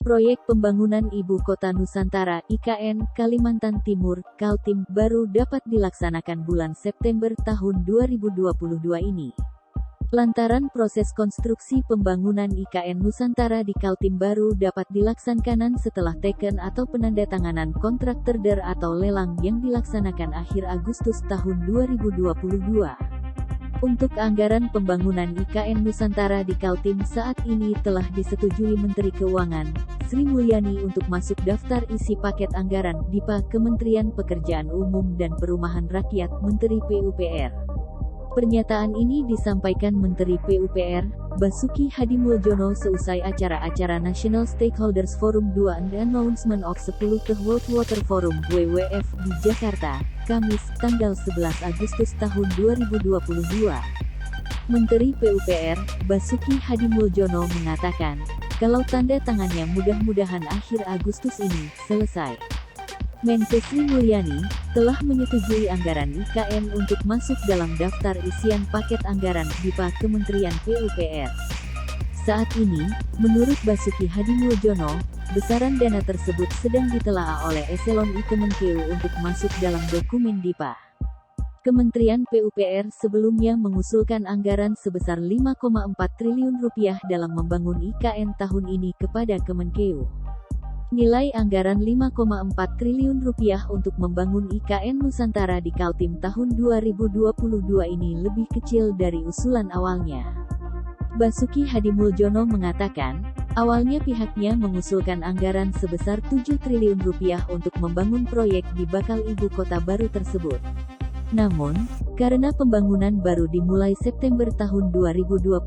Proyek Pembangunan Ibu Kota Nusantara (IKN) Kalimantan Timur, Kaltim, baru dapat dilaksanakan bulan September tahun 2022 ini. Lantaran proses konstruksi pembangunan IKN Nusantara di Kaltim baru dapat dilaksanakan setelah teken atau penandatanganan kontrak tender atau lelang yang dilaksanakan akhir Agustus tahun 2022. Untuk anggaran pembangunan IKN Nusantara di Kaltim saat ini telah disetujui Menteri Keuangan, Sri Mulyani untuk masuk daftar isi paket anggaran DIPA Kementerian Pekerjaan Umum dan Perumahan Rakyat Menteri PUPR. Pernyataan ini disampaikan Menteri PUPR, Basuki Hadimuljono seusai acara National Stakeholders Forum 2 and Announcement of 10th World Water Forum WWF di Jakarta, Kamis, tanggal 11 Agustus tahun 2022. Menteri PUPR, Basuki Hadimuljono mengatakan, kalau tanda tangannya mudah-mudahan akhir Agustus ini selesai. Menkes Sri Mulyani telah menyetujui anggaran IKN untuk masuk dalam daftar isian paket anggaran DIPA Kementerian PUPR. Saat ini, menurut Basuki Hadimuljono, besaran dana tersebut sedang ditelaah oleh Eselon I Kemenkeu untuk masuk dalam dokumen DIPA. Kementerian PUPR sebelumnya mengusulkan anggaran sebesar Rp5,4 triliun dalam membangun IKN tahun ini kepada Kemenkeu. Nilai anggaran Rp5,4 triliun untuk membangun IKN Nusantara di Kaltim tahun 2022 ini lebih kecil dari usulan awalnya. Basuki Hadimuljono mengatakan, awalnya pihaknya mengusulkan anggaran sebesar Rp7 triliun untuk membangun proyek di bakal ibu kota baru tersebut. Namun, karena pembangunan baru dimulai September tahun 2022,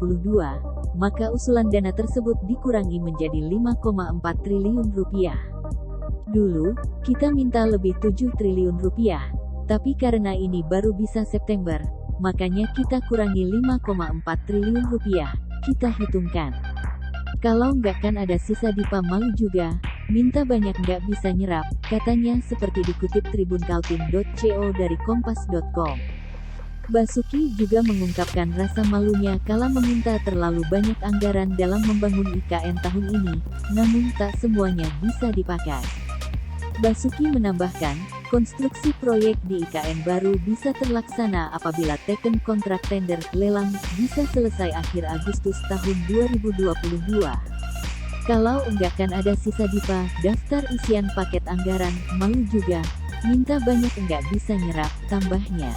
maka usulan dana tersebut dikurangi menjadi Rp5,4 triliun. Dulu, kita minta lebih Rp7 triliun, tapi karena ini baru bisa September, makanya kita kurangi Rp5,4 triliun, kita hitungkan. Kalau nggak kan ada sisa DIPA malu juga, minta banyak nggak bisa nyerap, katanya seperti dikutip tribunkaltim.co dari kompas.com. Basuki juga mengungkapkan rasa malunya kala meminta terlalu banyak anggaran dalam membangun IKN tahun ini, namun tak semuanya bisa dipakai. Basuki menambahkan, konstruksi proyek di IKN baru bisa terlaksana apabila teken kontrak tender lelang bisa selesai akhir Agustus tahun 2022. Kalau enggak kan ada sisa DIPA, daftar isian paket anggaran, malu juga, minta banyak enggak bisa nyerap, tambahnya.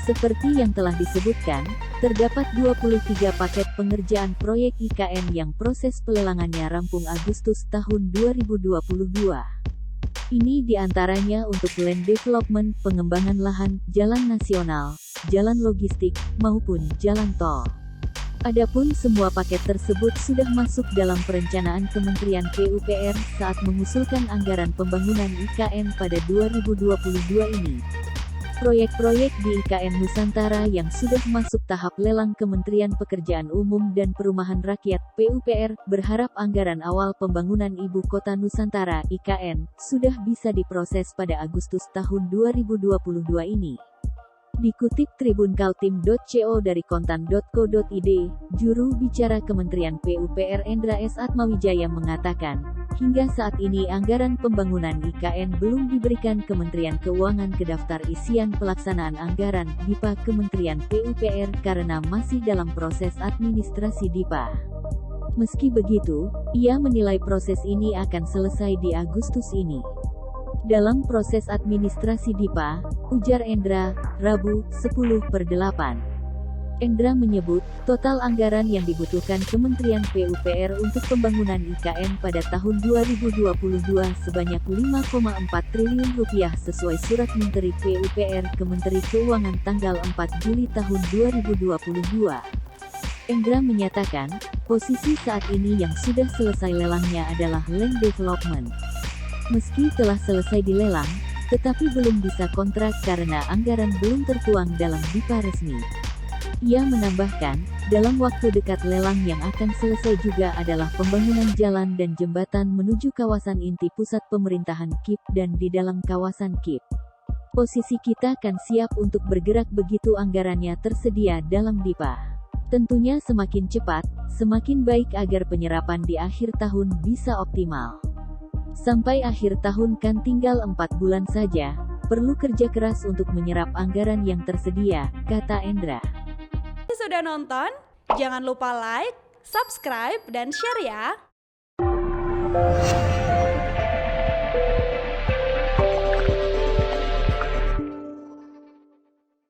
Seperti yang telah disebutkan, terdapat 23 paket pengerjaan proyek IKN yang proses pelelangannya rampung Agustus tahun 2022. Ini diantaranya untuk land development, pengembangan lahan, jalan nasional, jalan logistik, maupun jalan tol. Adapun semua paket tersebut sudah masuk dalam perencanaan Kementerian PUPR saat mengusulkan anggaran pembangunan IKN pada 2022 ini. Proyek-proyek di IKN Nusantara yang sudah masuk tahap lelang Kementerian Pekerjaan Umum dan Perumahan Rakyat (PUPR) berharap anggaran awal pembangunan Ibu Kota Nusantara (IKN) sudah bisa diproses pada Agustus tahun 2022 ini. Dikutip tribunkaltim.co dari kontan.co.id, juru bicara Kementerian PUPR Endra S. Atmawijaya mengatakan, hingga saat ini anggaran pembangunan IKN belum diberikan Kementerian Keuangan ke daftar isian pelaksanaan anggaran DIPA Kementerian PUPR karena masih dalam proses administrasi DIPA. Meski begitu, ia menilai proses ini akan selesai di Agustus ini. Dalam proses administrasi DIPA, ujar Endra, Rabu, 10/8. Endra menyebut, total anggaran yang dibutuhkan Kementerian PUPR untuk pembangunan IKN pada tahun 2022 sebanyak Rp5,4 triliun sesuai surat Menteri PUPR ke Menteri Keuangan tanggal 4 Juli tahun 2022. Endra menyatakan, posisi saat ini yang sudah selesai lelangnya adalah land development. Meski telah selesai dilelang, tetapi belum bisa kontrak karena anggaran belum tertuang dalam DIPA resmi. Ia menambahkan, dalam waktu dekat lelang yang akan selesai juga adalah pembangunan jalan dan jembatan menuju kawasan inti pusat pemerintahan KIP dan di dalam kawasan KIP. Posisi kita kan siap untuk bergerak begitu anggarannya tersedia dalam DIPA. Tentunya semakin cepat, semakin baik agar penyerapan di akhir tahun bisa optimal. Sampai akhir tahun kan tinggal 4 bulan saja, perlu kerja keras untuk menyerap anggaran yang tersedia, kata Endra. Sudah nonton? Jangan lupa like, subscribe, dan share ya!